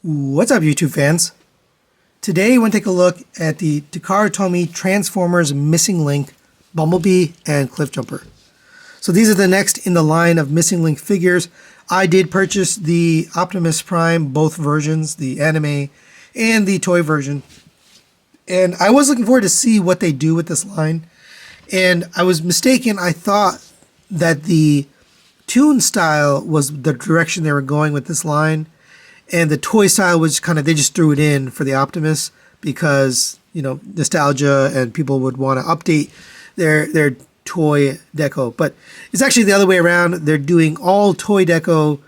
What's up, YouTube fans? Today, I want to take a look at the Takara Tomy Transformers Missing Link, Bumblebee, and Cliffjumper. So these are the next in the line of Missing Link figures. I did purchase the Optimus Prime, both versions, the anime and the toy version. And I was looking forward to see what they do with this line. And I was mistaken. I thought that the toon style was the direction they were going with this line. And the toy style was kind of, they just threw it in for the Optimus because, you know, nostalgia and people would want to update their toy deco. But it's actually the other way around. They're doing all toy deco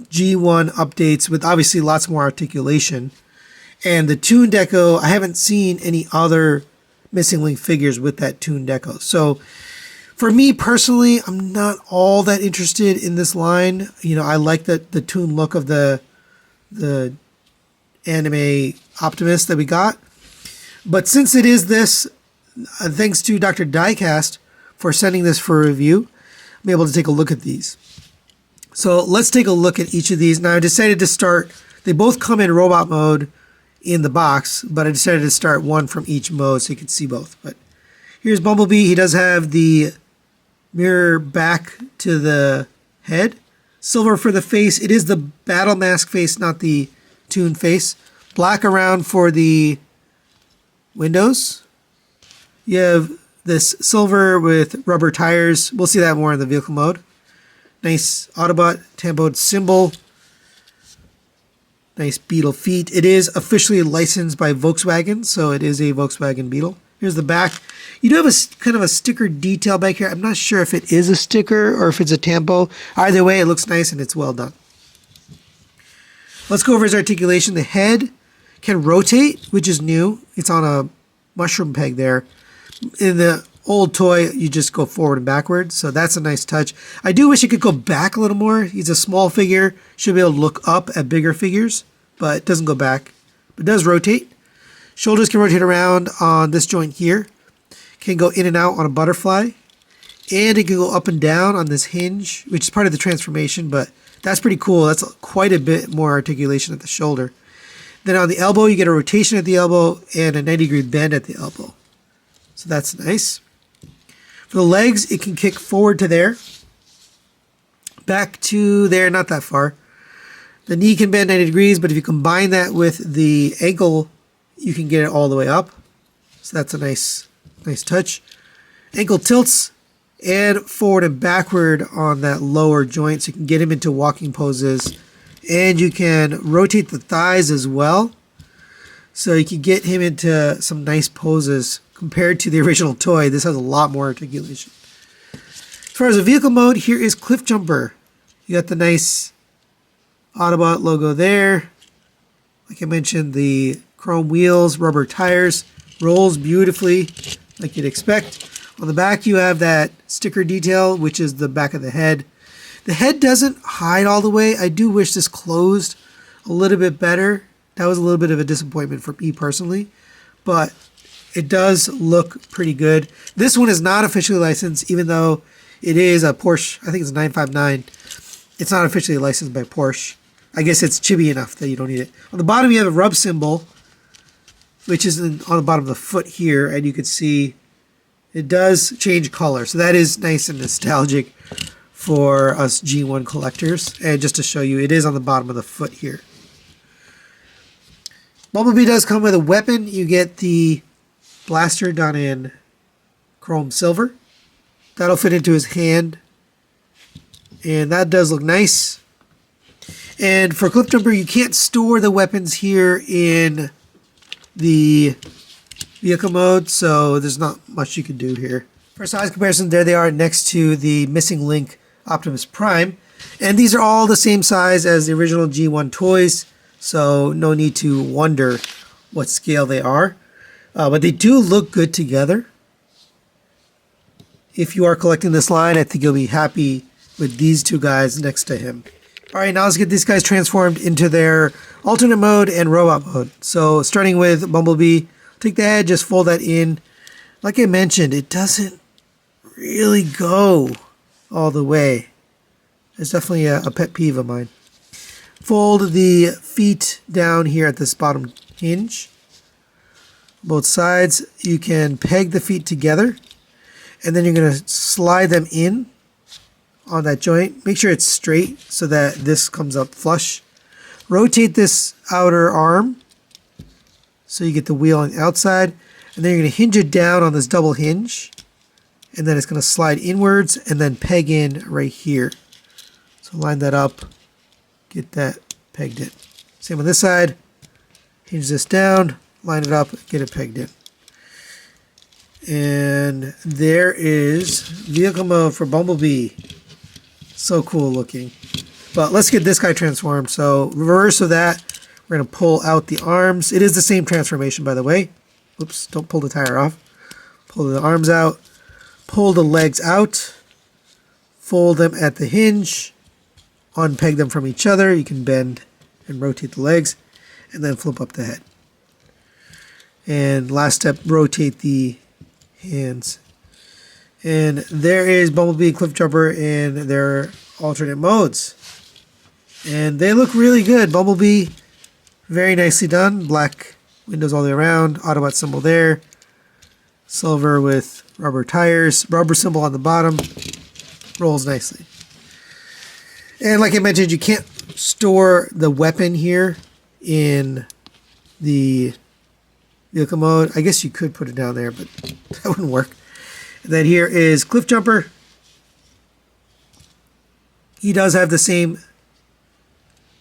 G1 updates with obviously lots more articulation. And the toon deco, I haven't seen any other Missing Link figures with that toon deco. So for me personally, I'm not all that interested in this line. You know, I like the toon look of the anime Optimus that we got. But since it is this, thanks to Dr. Diecast for sending this for review, I'm able to take a look at these. So let's take a look at each of these. Now I decided to start, they both come in robot mode in the box, but I decided to start one from each mode so you can see both. But here's Bumblebee. He does have the mirror back to the head. Silver for the face. It is the battle mask face, not the toon face. Black around for the windows. You have this silver with rubber tires. We'll see that more in the vehicle mode. Nice Autobot tamboed symbol. Nice Beetle feet. It is officially licensed by Volkswagen, so it is a Volkswagen Beetle. Here's the back. You do have a kind of a sticker detail back here. I'm not sure if it is a sticker or if it's a tampo. Either way, it looks nice and it's well done. Let's go over his articulation. The head can rotate, which is new. It's on a mushroom peg there. In the old toy, you just go forward and backwards, so that's a nice touch. I do wish it could go back a little more. He's a small figure. Should be able to look up at bigger figures, but it doesn't go back. But it does rotate. Shoulders can rotate around on this joint here. Can go in and out on a butterfly. And it can go up and down on this hinge, which is part of the transformation, but that's pretty cool. That's quite a bit more articulation at the shoulder. Then on the elbow, you get a rotation at the elbow and a 90-degree bend at the elbow. So that's nice. For the legs, it can kick forward to there. Back to there, not that far. The knee can bend 90 degrees, but if you combine that with the ankle, you can get it all the way up. So that's a nice touch. Ankle tilts and forward and backward on that lower joint, so you can get him into walking poses. And you can rotate the thighs as well, so you can get him into some nice poses. Compared to the original toy, this has a lot more articulation. As far as the vehicle mode, here is Cliffjumper. You got the nice Autobot logo there. Like I mentioned, the chrome wheels, rubber tires, rolls beautifully like you'd expect. On the back, you have that sticker detail, which is the back of the head. The head doesn't hide all the way. I do wish this closed a little bit better. That was a little bit of a disappointment for me personally, but it does look pretty good. This one is not officially licensed, even though it is a Porsche. I think it's a 959. It's not officially licensed by Porsche. I guess it's chibi enough that you don't need it. On the bottom, you have a rub symbol, which is on the bottom of the foot here, and you can see it does change color. So that is nice and nostalgic for us G1 collectors. And just to show you, it is on the bottom of the foot here. Bumblebee does come with a weapon. You get the blaster done in chrome silver. That'll fit into his hand. And that does look nice. And for Cliffjumper, you can't store the weapons here in the vehicle mode, so there's not much you can do here. For size comparison, there they are next to the Missing Link Optimus Prime. And these are all the same size as the original G1 toys, so no need to wonder what scale they are. But they do look good together. If you are collecting this line, I think you'll be happy with these two guys next to him. Alright, now let's get these guys transformed into their alternate mode and robot mode. So starting with Bumblebee, take the head, just fold that in. Like I mentioned, it doesn't really go all the way. It's definitely a pet peeve of mine. Fold the feet down here at this bottom hinge. Both sides. You can peg the feet together, and then you're going to slide them in on that joint. Make sure it's straight so that this comes up flush. Rotate this outer arm so you get the wheel on the outside, and then you're going to hinge it down on this double hinge, and then it's going to slide inwards and then peg in right here. So line that up, get that pegged in. Same on this side. Hinge this down, line it up, get it pegged in. And there is vehicle mode for Bumblebee. So cool looking. But let's get this guy transformed. So reverse of that, we're going to pull out the arms. It is the same transformation, by the way. Oops, don't pull the tire off. Pull the arms out. Pull the legs out. Fold them at the hinge. Unpeg them from each other. You can bend and rotate the legs. And then flip up the head. And last step, rotate the hands. And there is Bumblebee and Cliffjumper in their alternate modes. And they look really good. Bumblebee, very nicely done. Black windows all the way around. Autobot symbol there. Silver with rubber tires. Rubber symbol on the bottom. Rolls nicely. And like I mentioned, you can't store the weapon here in the vehicle mode. I guess you could put it down there, but that wouldn't work. And then here is Cliffjumper. He does have the same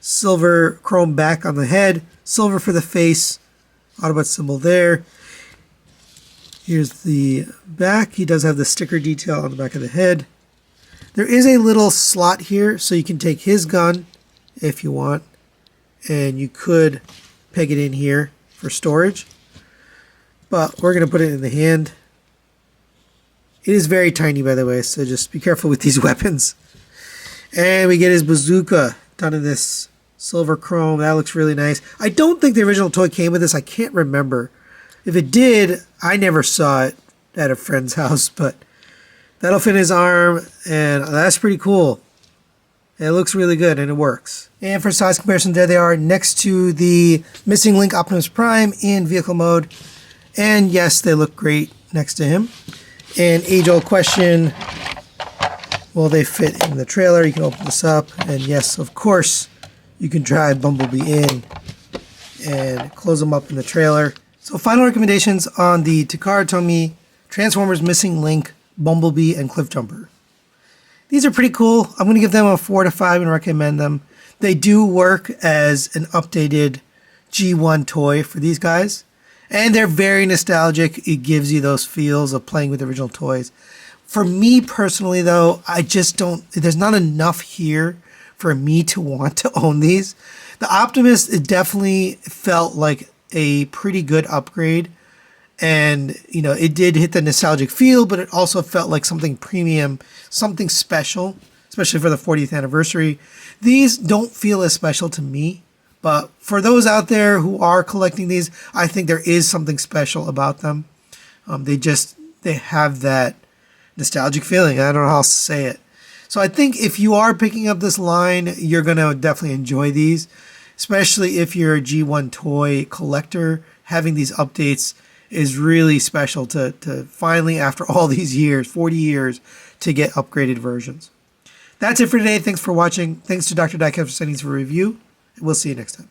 silver chrome back on the head, silver for the face, Autobot symbol there. Here's the back. He does have the sticker detail on the back of the head. There is a little slot here, so you can take his gun if you want, and you could peg it in here for storage. But we're going to put it in the hand. It is very tiny, by the way, so just be careful with these weapons. And we get his bazooka done in this silver chrome. That looks really nice. I don't think the original toy came with this. I can't remember. If it did, I never saw it at a friend's house, but that'll fit his arm, and that's pretty cool. It looks really good, and it works. And for size comparison, there they are next to the missing link Optimus Prime in vehicle mode. And yes, they look great next to him. And age-old question, will they fit in the trailer? You can open this up, and yes, of course, you can drive Bumblebee in and close them up in the trailer. So final recommendations on the Takara Tomy Transformers Missing Link, Bumblebee, and Cliffjumper. These are pretty cool. I'm going to give them a 4 to 5 and recommend them. They do work as an updated G1 toy for these guys. And they're very nostalgic. It gives you those feels of playing with original toys. For me personally, though, I just don't... There's not enough here for me to want to own these. The Optimus, it definitely felt like a pretty good upgrade. And, you know, it did hit the nostalgic feel, but it also felt like something premium, something special, especially for the 40th anniversary. These don't feel as special to me. But for those out there who are collecting these, I think there is something special about them. They have that nostalgic feeling. I don't know how else to say it. So I think if you are picking up this line, you're going to definitely enjoy these, especially if you're a G1 toy collector. Having these updates is really special to finally, after all these years, 40 years, to get upgraded versions. That's it for today. Thanks for watching. Thanks to Dr. Diecast for sending these for review. We'll see you next time.